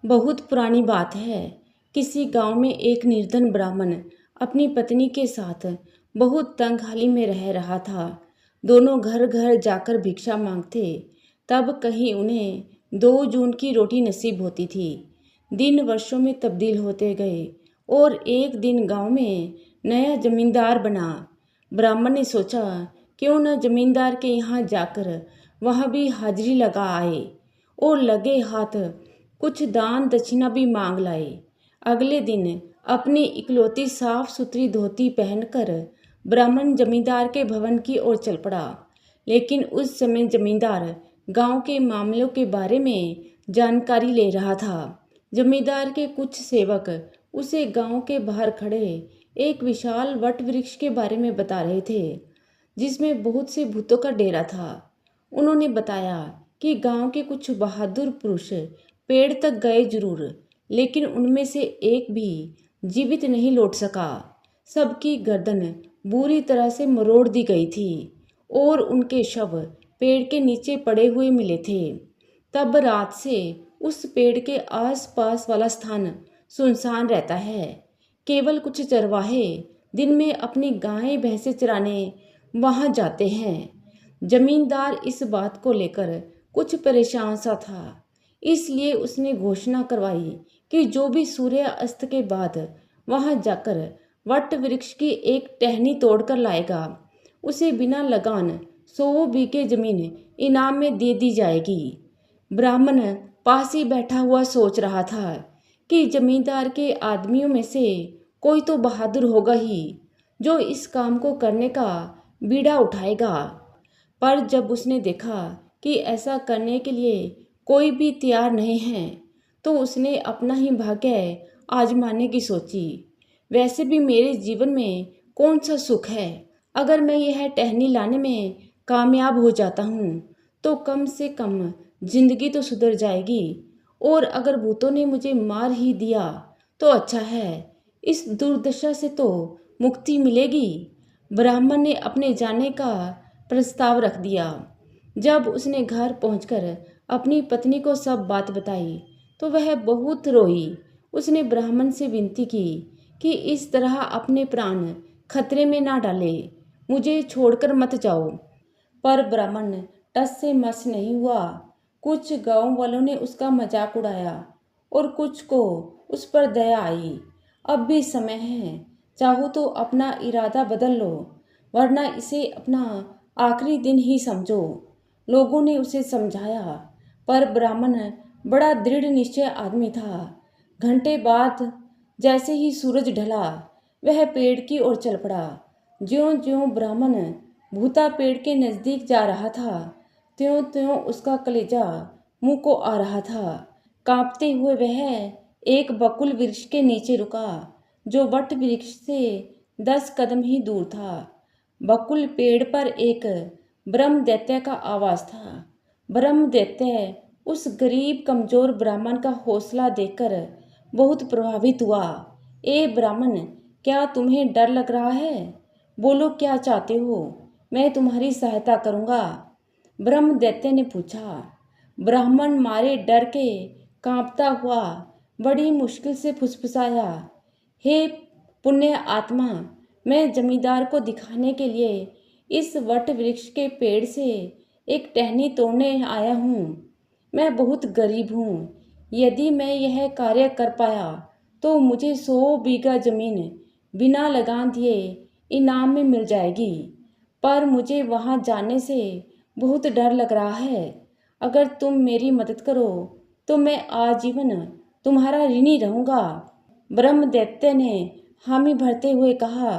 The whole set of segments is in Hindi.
बहुत पुरानी बात है। किसी गांव में एक निर्धन ब्राह्मण अपनी पत्नी के साथ बहुत तंगहाली में रह रहा था। दोनों घर घर जाकर भिक्षा मांगते, तब कहीं उन्हें 2 जून की रोटी नसीब होती थी। दिन वर्षों में तब्दील होते गए और एक दिन गांव में नया जमींदार बना। ब्राह्मण ने सोचा, क्यों न जमींदार के यहाँ जाकर वहाँ भी हाजिरी लगा आए, और लगे हाथ कुछ दान दक्षिणा भी मांग लाए। अगले दिन अपनी इकलौती साफ सुथरी धोती पहनकर ब्राह्मण जमींदार के भवन की ओर चल पड़ा। लेकिन उस समय जमींदार गांव के मामलों के बारे में जानकारी ले रहा था। जमींदार के कुछ सेवक उसे गांव के बाहर खड़े एक विशाल वट वृक्ष के बारे में बता रहे थे, जिसमें बहुत से भूतों का डेरा था। उन्होंने बताया कि गांव के कुछ बहादुर पुरुष पेड़ तक गए जरूर, लेकिन उनमें से एक भी जीवित नहीं लौट सका। सबकी गर्दन बुरी तरह से मरोड़ दी गई थी और उनके शव पेड़ के नीचे पड़े हुए मिले थे। तब रात से उस पेड़ के आसपास वाला स्थान सुनसान रहता है। केवल कुछ चरवाहे दिन में अपनी गायें भैंसें चराने वहां जाते हैं। जमींदार इस बात को लेकर कुछ परेशान सा था, इसलिए उसने घोषणा करवाई कि जो भी सूर्य अस्त के बाद वहां जाकर वट वृक्ष की एक टहनी तोड़कर लाएगा, उसे बिना लगान 100 बीघे जमीन इनाम में दे दी जाएगी। ब्राह्मण पास ही बैठा हुआ सोच रहा था कि जमींदार के आदमियों में से कोई तो बहादुर होगा ही, जो इस काम को करने का बीड़ा उठाएगा। पर जब उसने देखा कि ऐसा करने के लिए कोई भी तैयार नहीं है, तो उसने अपना ही भाग्य आजमाने की सोची। वैसे भी मेरे जीवन में कौन सा सुख है, अगर मैं यह टहनी लाने में कामयाब हो जाता हूँ तो कम से कम जिंदगी तो सुधर जाएगी, और अगर भूतों ने मुझे मार ही दिया तो अच्छा है, इस दुर्दशा से तो मुक्ति मिलेगी। ब्राह्मण ने अपने जाने का प्रस्ताव रख दिया। जब उसने घर पहुंचकर अपनी पत्नी को सब बात बताई तो वह बहुत रोई। उसने ब्राह्मण से विनती की कि इस तरह अपने प्राण खतरे में ना डाले, मुझे छोड़कर मत जाओ। पर ब्राह्मण टस से मस नहीं हुआ। कुछ गांव वालों ने उसका मजाक उड़ाया और कुछ को उस पर दया आई। अब भी समय है, चाहो तो अपना इरादा बदल लो, वरना इसे अपना आखिरी दिन ही समझो। लोगों ने उसे समझाया, पर ब्राह्मण बड़ा दृढ़ निश्चय आदमी था। घंटे बाद जैसे ही सूरज ढला, वह पेड़ की ओर चल पड़ा। ज्यों-ज्यों ब्राह्मण भूता पेड़ के नजदीक जा रहा था, त्यों-त्यों उसका कलेजा मुंह को आ रहा था। कांपते हुए वह एक बकुल वृक्ष के नीचे रुका, जो वट वृक्ष से 10 कदम ही दूर था। बकुल पेड़ पर एक ब्रह्म दैत्य का आवास था। ब्रह्म दैत्य उस गरीब कमजोर ब्राह्मण का हौसला देखकर बहुत प्रभावित हुआ। ए ब्राह्मण, क्या तुम्हें डर लग रहा है? बोलो, क्या चाहते हो? मैं तुम्हारी सहायता करूंगा। ब्रह्म दैत्य ने पूछा। ब्राह्मण मारे डर के कांपता हुआ बड़ी मुश्किल से फुसफुसाया, हे पुण्य आत्मा, मैं जमींदार को दिखाने के लिए इस वट वृक्ष के पेड़ से एक टहनी तोड़ने आया हूँ। मैं बहुत गरीब हूँ। यदि मैं यह कार्य कर पाया तो मुझे 100 बीघा जमीन बिना लगान दिए इनाम में मिल जाएगी। पर मुझे वहाँ जाने से बहुत डर लग रहा है। अगर तुम मेरी मदद करो तो मैं आजीवन तुम्हारा ऋणी रहूँगा। ब्रह्म दैत्य ने हामी भरते हुए कहा,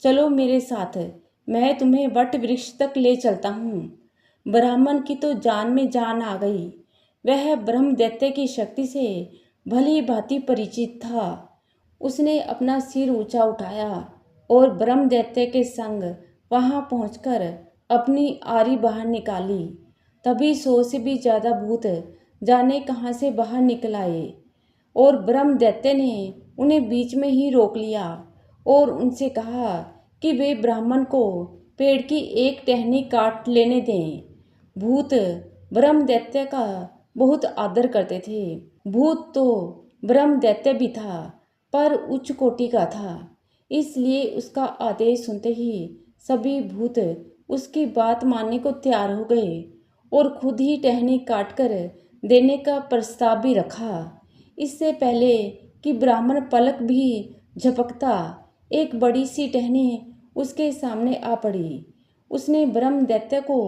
चलो मेरे साथ, मैं तुम्हें वट वृक्ष तक ले चलता हूँ। ब्राह्मण की तो जान में जान आ गई। वह ब्रह्म दैत्य की शक्ति से भली भांति परिचित था। उसने अपना सिर ऊंचा उठाया और ब्रह्म दैत्य के संग वहां पहुंचकर अपनी आरी बाहर निकाली। तभी 100 से भी ज्यादा भूत जाने कहां से बाहर निकल आए और ब्रह्म दैत्य ने उन्हें बीच में ही रोक लिया और उनसे कहा कि वे ब्राह्मण को पेड़ की एक टहनी काट लेने दें। भूत ब्रह्म दैत्य का बहुत आदर करते थे। भूत तो ब्रह्म दैत्य भी था, पर उच्च कोटि का था। इसलिए उसका आदेश सुनते ही सभी भूत उसकी बात मानने को तैयार हो गए और खुद ही टहनी काटकर देने का प्रस्ताव भी रखा। इससे पहले कि ब्राह्मण पलक भी झपकता, एक बड़ी सी टहनी उसके सामने आ पड़ी। उसने ब्रह्म दैत्य को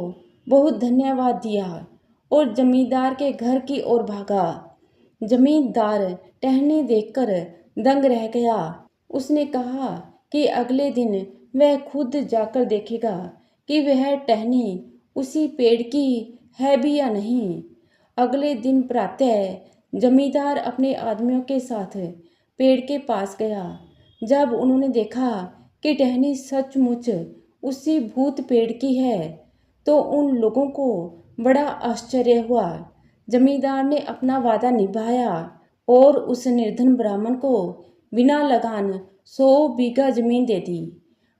बहुत धन्यवाद दिया और जमींदार के घर की ओर भागा। जमींदार टहनी देखकर दंग रह गया। उसने कहा कि अगले दिन वह खुद जाकर देखेगा कि वह टहनी उसी पेड़ की है भी या नहीं। अगले दिन प्रातः जमींदार अपने आदमियों के साथ पेड़ के पास गया। जब उन्होंने देखा कि टहनी सचमुच उसी भूत पेड़ की है, तो उन लोगों को बड़ा आश्चर्य हुआ। जमींदार ने अपना वादा निभाया और उस निर्धन ब्राह्मण को बिना लगान 100 बीघा जमीन दे दी।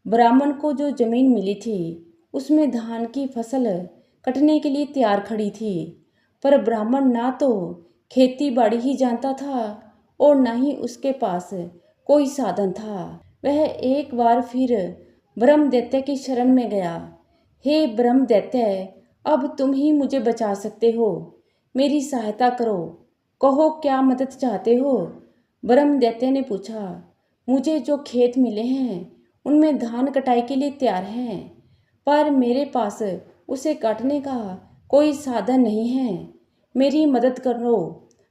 ब्राह्मण को जो जमीन मिली थी उसमें धान की फसल कटने के लिए तैयार खड़ी थी, पर ब्राह्मण ना तो खेती बाड़ी ही जानता था और ना ही उसके पास कोई साधन था। वह एक बार फिर ब्रह्म दैत्य की शरण में गया। हे ब्रह्म दैत्य, अब तुम ही मुझे बचा सकते हो, मेरी सहायता करो, कहो क्या मदद चाहते हो। ब्रह्म दैत्य ने पूछा, मुझे जो खेत मिले हैं उनमें धान कटाई के लिए तैयार हैं, पर मेरे पास उसे काटने का कोई साधन नहीं है। मेरी मदद करो,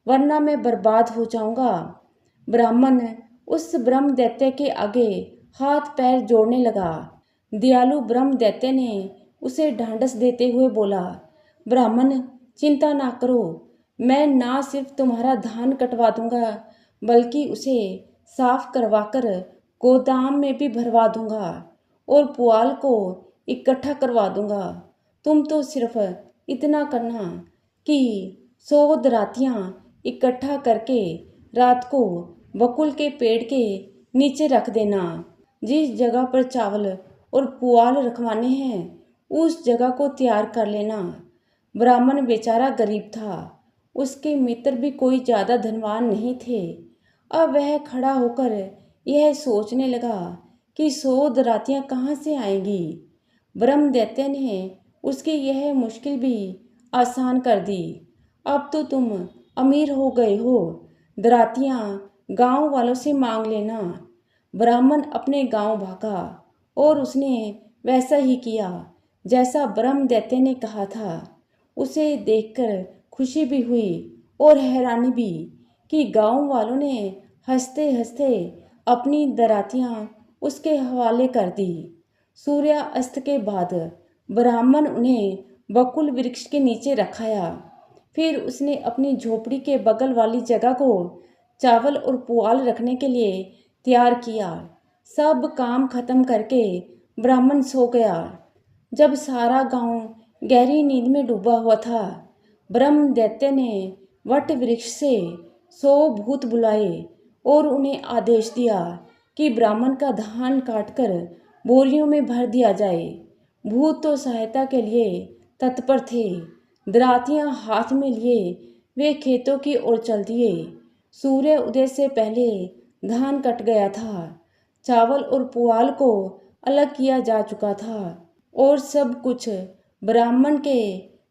वरना मैं बर्बाद हो जाऊंगा। ब्राह्मण उस ब्रह्म दैत्य के आगे हाथ पैर जोड़ने लगा। दयालु ब्रह्म दैत्य ने उसे ढांढस देते हुए बोला, ब्राह्मण चिंता ना करो, मैं ना सिर्फ तुम्हारा धान कटवा दूंगा, बल्कि उसे साफ करवाकर गोदाम में भी भरवा दूंगा और पुआल को इकट्ठा करवा दूंगा। तुम तो सिर्फ इतना करना कि 100 दरातियां इकट्ठा करके रात को बकुल के पेड़ के नीचे रख देना। जिस जगह पर चावल और पुआल रखवाने हैं उस जगह को तैयार कर लेना। ब्राह्मण बेचारा गरीब था, उसके मित्र भी कोई ज़्यादा धनवान नहीं थे। अब वह खड़ा होकर यह सोचने लगा कि 100 दरातियां कहाँ से आएंगी। ब्रह्म दैत्य ने उसकी यह मुश्किल भी आसान कर दी। अब तो तुम अमीर हो गए हो, दरातियां गांव वालों से मांग लेना। ब्राह्मण अपने गांव भागा और उसने वैसा ही किया जैसा ब्रह्म दैत्य ने कहा था। उसे देखकर खुशी भी हुई और हैरानी भी कि गांव वालों ने हंसते हंसते अपनी दरातियां उसके हवाले कर दी। सूर्यास्त के बाद ब्राह्मण उन्हें बकुल वृक्ष के नीचे रखाया। फिर उसने अपनी झोपड़ी के बगल वाली जगह को चावल और पुआल रखने के लिए तैयार किया। सब काम खत्म करके ब्राह्मण सो गया। जब सारा गांव गहरी नींद में डूबा हुआ था, ब्रह्म दैत्य ने वट वृक्ष से 100 भूत बुलाए और उन्हें आदेश दिया कि ब्राह्मण का धान काटकर बोरियों में भर दिया जाए। भूत तो सहायता के लिए तत्पर थे। दरातियां हाथ में लिए वे खेतों की ओर चल दिए। सूर्य उदय से पहले धान कट गया था, चावल और पुआल को अलग किया जा चुका था और सब कुछ ब्राह्मण के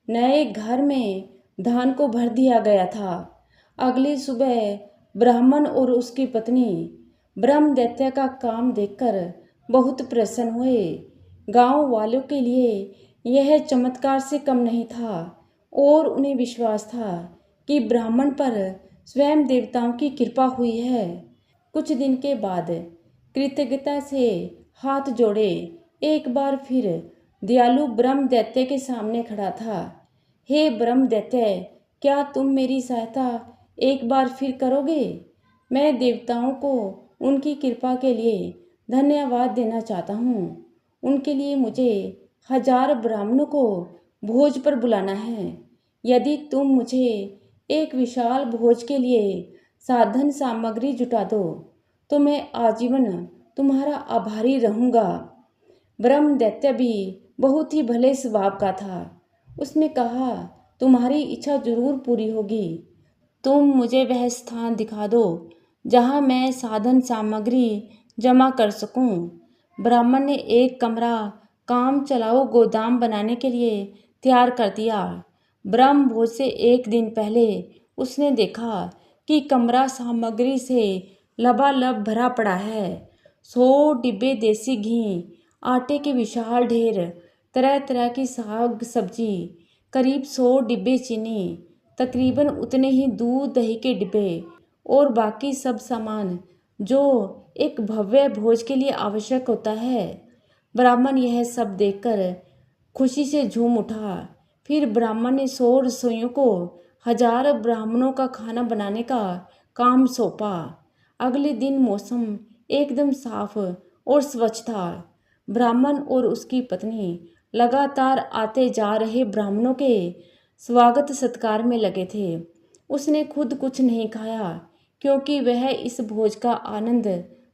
नए घर में धान को भर दिया गया था। अगली सुबह ब्राह्मण और उसकी पत्नी ब्रह्म दैत्य का काम देखकर बहुत प्रसन्न हुए। गांव वालों के लिए यह चमत्कार से कम नहीं था और उन्हें विश्वास था कि ब्राह्मण पर स्वयं देवताओं की कृपा हुई है। कुछ दिन के बाद कृतज्ञता से हाथ जोड़े एक बार फिर दयालु ब्रह्म दैत्य के सामने खड़ा था। हे ब्रह्म दैत्य, क्या तुम मेरी सहायता एक बार फिर करोगे? मैं देवताओं को उनकी कृपा के लिए धन्यवाद देना चाहता हूँ। उनके लिए मुझे 1000 ब्राह्मणों को भोज पर बुलाना है। यदि तुम मुझे एक विशाल भोज के लिए साधन सामग्री जुटा दो तो मैं आजीवन तुम्हारा आभारी रहूँगा। ब्रह्म दैत्य भी बहुत ही भले स्वभाव का था। उसने कहा, तुम्हारी इच्छा जरूर पूरी होगी। तुम मुझे वह स्थान दिखा दो जहाँ मैं साधन सामग्री जमा कर सकूं। ब्राह्मण ने एक कमरा काम चलाऊ गोदाम बनाने के लिए तैयार कर दिया। ब्रह्म भोज से एक दिन पहले उसने देखा कि कमरा सामग्री से लबालब भरा पड़ा है। 100 डिब्बे देसी घी, आटे के विशाल ढेर, तरह तरह की साग सब्जी, करीब 100 डिब्बे चीनी, तकरीबन उतने ही दूध दही के डिब्बे और बाकी सब सामान जो एक भव्य भोज के लिए आवश्यक होता है। ब्राह्मण यह सब देखकर खुशी से झूम उठा। फिर ब्राह्मण ने 100 रसोइयों को 1000 ब्राह्मणों का खाना बनाने का काम सौंपा। अगले दिन मौसम एकदम साफ और स्वच्छ था। ब्राह्मण और उसकी पत्नी लगातार आते जा रहे ब्राह्मणों के स्वागत सत्कार में लगे थे। उसने खुद कुछ नहीं खाया क्योंकि वह इस भोज का आनंद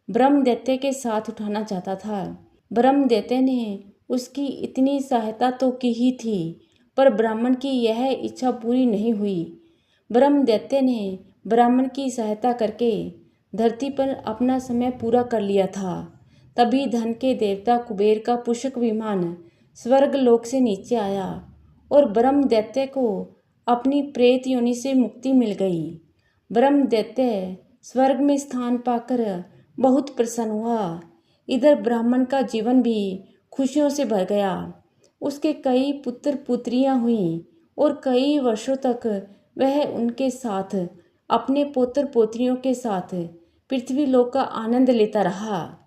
ब्रह्मदैत्य के साथ उठाना चाहता था। ब्रह्मदैत्य ने उसकी इतनी सहायता तो की ही थी, पर ब्राह्मण की यह इच्छा पूरी नहीं हुई। ब्रह्मदैत्य ने ब्राह्मण की सहायता करके धरती पर अपना समय पूरा कर लिया था। तभी धन के देवता कुबेर का पुष्पक विमान स्वर्ग लोक से नीचे आया और ब्रह्मदैत्य को अपनी प्रेत योनि से मुक्ति मिल गई। ब्रह्मदैत्य स्वर्ग में स्थान पाकर बहुत प्रसन्न हुआ। इधर ब्राह्मण का जीवन भी खुशियों से भर गया। उसके कई पुत्र पुत्रियां हुईं और कई वर्षों तक वह उनके साथ अपने पुत्र पोत्रियों के साथ पृथ्वी लोक का आनंद लेता रहा।